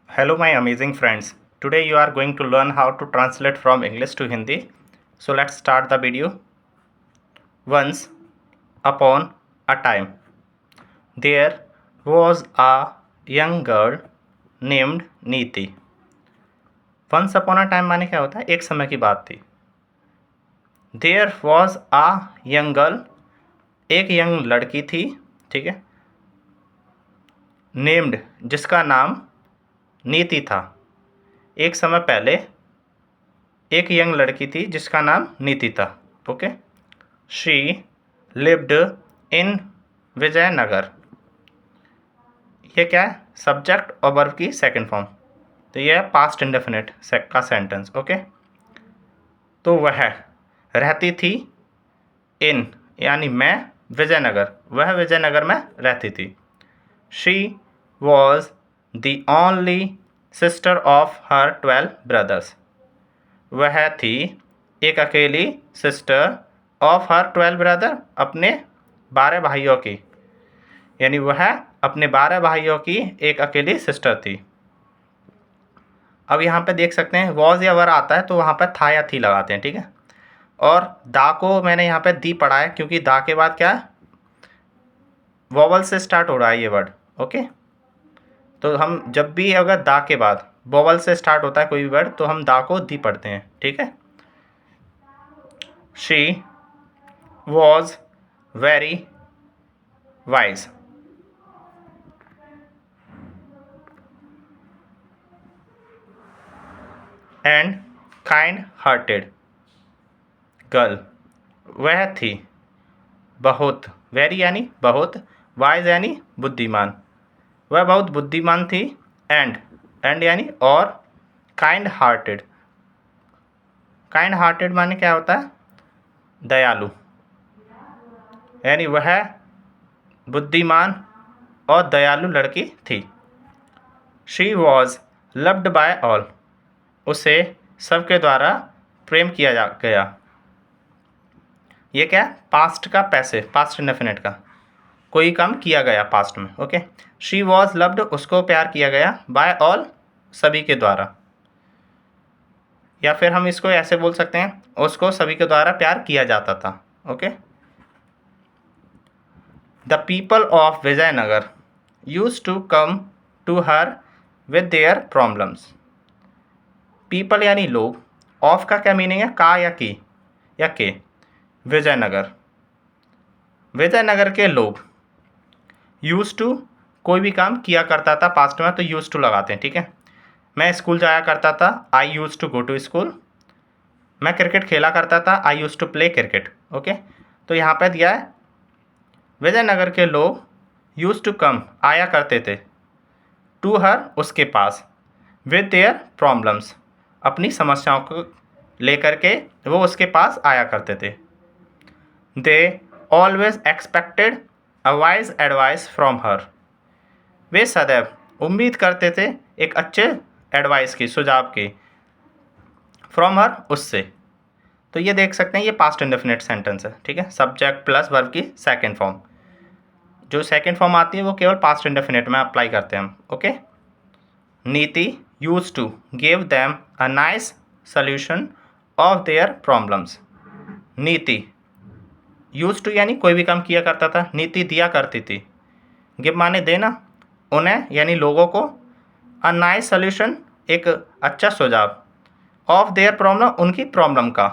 Hello, my amazing friends. Today you are going to learn how to translate from English to Hindi. So let's start the video. Once upon a time, there was a young girl named नीति. Once upon a time माने क्या होता है? एक समय की बात थी. There was a young girl, एक यंग लड़की थी, ठीक है, नेम्ड जिसका नाम नीति था. एक समय पहले एक यंग लड़की थी जिसका नाम नीति था. Okay. She lived in Vijayanagar. ये क्या है? सब्जेक्ट और वर्ब की सेकंड फॉर्म. तो ये है पास्ट इंडेफिनिट का सेंटेंस. ओके. तो वह रहती थी इन यानी मैं विजयनगर, वह विजयनगर में रहती थी. She was the only sister of her 12 brothers. वह थी एक अकेली सिस्टर ऑफ हर 12 ब्रदर, अपने 12 भाइयों की, यानी वह अपने 12 भाइयों की एक अकेली सिस्टर थी. अब यहाँ पे देख सकते हैं वॉज या वर आता है तो वहाँ पर था या थी लगाते हैं, ठीक है. और दा को मैंने यहाँ पे दी पढ़ा है क्योंकि दा के बाद क्या है, वॉवल से स्टार्ट हो रहा है ये वर्ड. ओके. तो हम जब भी अगर दा के बाद वॉवल से स्टार्ट होता है कोई भी वर्ड तो हम दा को दी पढ़ते हैं, ठीक है. She was very wise. And kind hearted girl. वह थी बहुत, वेरी यानी बहुत, वाइज यानी बुद्धिमान. वह बहुत बुद्धिमान थी. एंड यानी और, काइंड हार्टेड. काइंड हार्टेड माने क्या होता है? दयालु. यानी वह बुद्धिमान और दयालु लड़की थी. She was loved by all. उसे सबके द्वारा प्रेम किया गया. ये क्या है? पास्ट का पैसे, पास्ट इंडेफिनिट का. कोई काम किया गया पास्ट में. ओके. शी वॉज लव्ड, उसको प्यार किया गया, बाय ऑल, सभी के द्वारा. या फिर हम इसको ऐसे बोल सकते हैं, उसको सभी के द्वारा प्यार किया जाता था. Okay. The people of Vijayanagar used to come to her with their problems. People यानी लोग. ऑफ का क्या मीनिंग है? का या की या के. विजयनगर, विजयनगर के लोग. यूज टू कोई भी काम किया करता था पास्ट में तो यूज टू लगाते हैं, ठीक है. मैं स्कूल जाया करता था, I use to go to school. मैं क्रिकेट खेला करता था, I use to play cricket. Okay. तो यहाँ पे दिया है विजयनगर के लोग यूज टू कम, आया करते थे, टू हर, उसके पास, विद देयर प्रॉब्लम्स, अपनी समस्याओं को लेकर के वो उसके पास आया करते थे. They always expected a wise advice from her. वे सदैव उम्मीद करते थे एक अच्छे एडवाइस की, सुझाव की, फ्रॉम हर, उससे. तो ये देख सकते हैं ये पास्ट इंडेफिनिट सेंटेंस है, ठीक है. सब्जेक्ट प्लस वर्ब की सेकंड फॉर्म. जो सेकंड फॉर्म आती है वो केवल पास्ट इंडेफिनिट में अप्लाई करते हैं हम. Okay. Niti used to give them a nice solution of their problems. Niti used to यानी कोई भी काम किया करता था, नीति दिया करती थी. गिव माने देना, उन्हें यानी लोगों को, अ नाइस सोल्यूशन एक अच्छा सुझाव, ऑफ देयर प्रॉब्लम उनकी प्रॉब्लम का.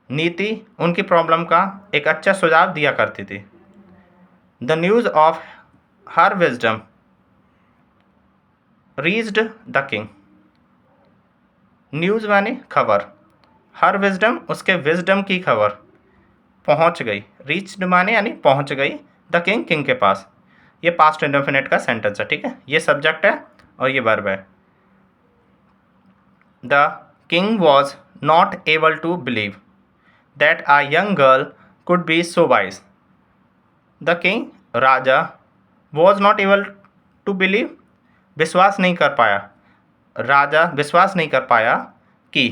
नीति उनकी प्रॉब्लम का एक अच्छा सुझाव दिया करती थी. The news of her wisdom reached the king. News माने खबर, हर विजडम उसके विजडम की खबर पहुंच गई. रीच्ड माने यानी पहुंच गई, द किंग, किंग के पास. ये पास्ट इंडेफिनिट का सेंटेंस है, ठीक है. ये सब्जेक्ट है और ये वर्ब है. The king was not able to believe that a young girl could be so wise. The king, राजा, was not able to believe, विश्वास नहीं कर पाया, राजा विश्वास नहीं कर पाया कि,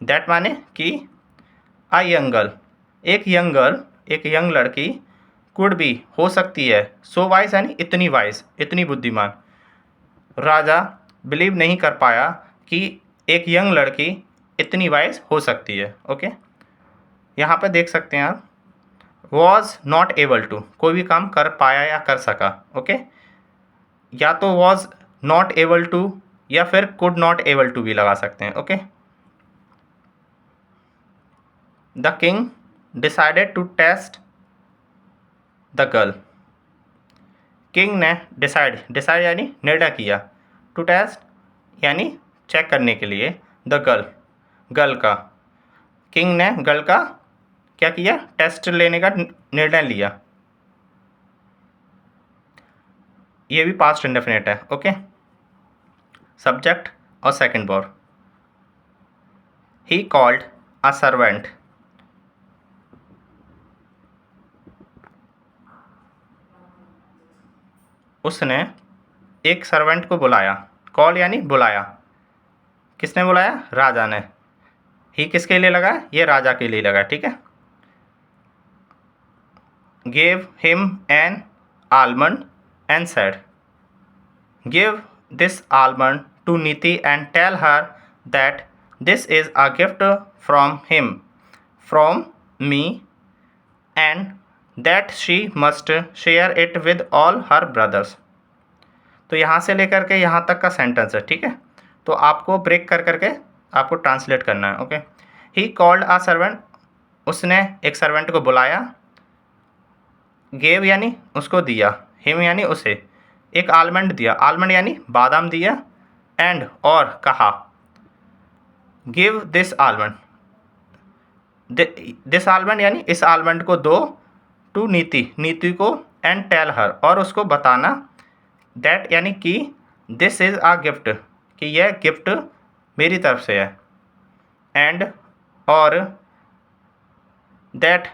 दैट माने कि, अ यंग गर्ल, एक यंग गर्ल, एक यंग लड़की, कुड बी हो सकती है, सो वाइज यानी इतनी वाइज, इतनी बुद्धिमान, राजा बिलीव नहीं कर पाया कि एक यंग लड़की इतनी वाइज हो सकती है। ओके, यहाँ पे देख सकते हैं आप, वॉज नॉट एबल टू, कोई भी काम कर पाया या कर सका। ओके, या तो वॉज नॉट एबल टू या फिर कुड नॉट एबल टू भी लगा सकते हैं। Okay, the king decided to test the girl, king ने डिसाइड यानी निर्णय किया, टू टेस्ट यानी चेक करने के लिए, द गर्ल का, किंग ने गर्ल का क्या किया, टेस्ट लेने का निर्णय लिया। ये भी पास्ट इंडेफिनिट है। ओके, सब्जेक्ट और second verb, he called a servant, उसने एक सर्वेंट को बुलाया, कॉल यानी बुलाया, किसने बुलाया, राजा ने। ही किसके लिए लगा है, ये राजा के लिए लगा, ठीक है। Gave him an almond and said, give this almond to Niti and tell her that this is a gift from him from me and that she must share it with all her brothers. तो यहाँ से लेकर के यहाँ तक का sentence है, ठीक है। तो आपको ब्रेक कर करके आपको ट्रांसलेट करना है। Okay, he called a servant, उसने एक सर्वेंट को बुलाया, गेव यानी उसको दिया, हिम यानी उसे, एक आलमंड दिया, आलमंड यानी बादाम दिया, एंड और कहा, give this almond, this almond यानी इस आलमंड को दो, टू नीति को, एंड टेल हर और उसको बताना, दैट यानी कि दिस इज़ आ गिफ्ट, कि यह गिफ्ट मेरी तरफ से है, एंड और दैट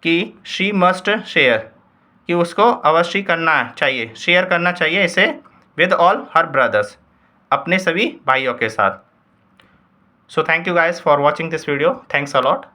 कि शी मस्ट शेयर, कि उसको अवश्य करना चाहिए, शेयर करना चाहिए इसे, विद ऑल हर ब्रदर्स, अपने सभी भाइयों के साथ। So thank you guys for watching this video, thanks a lot.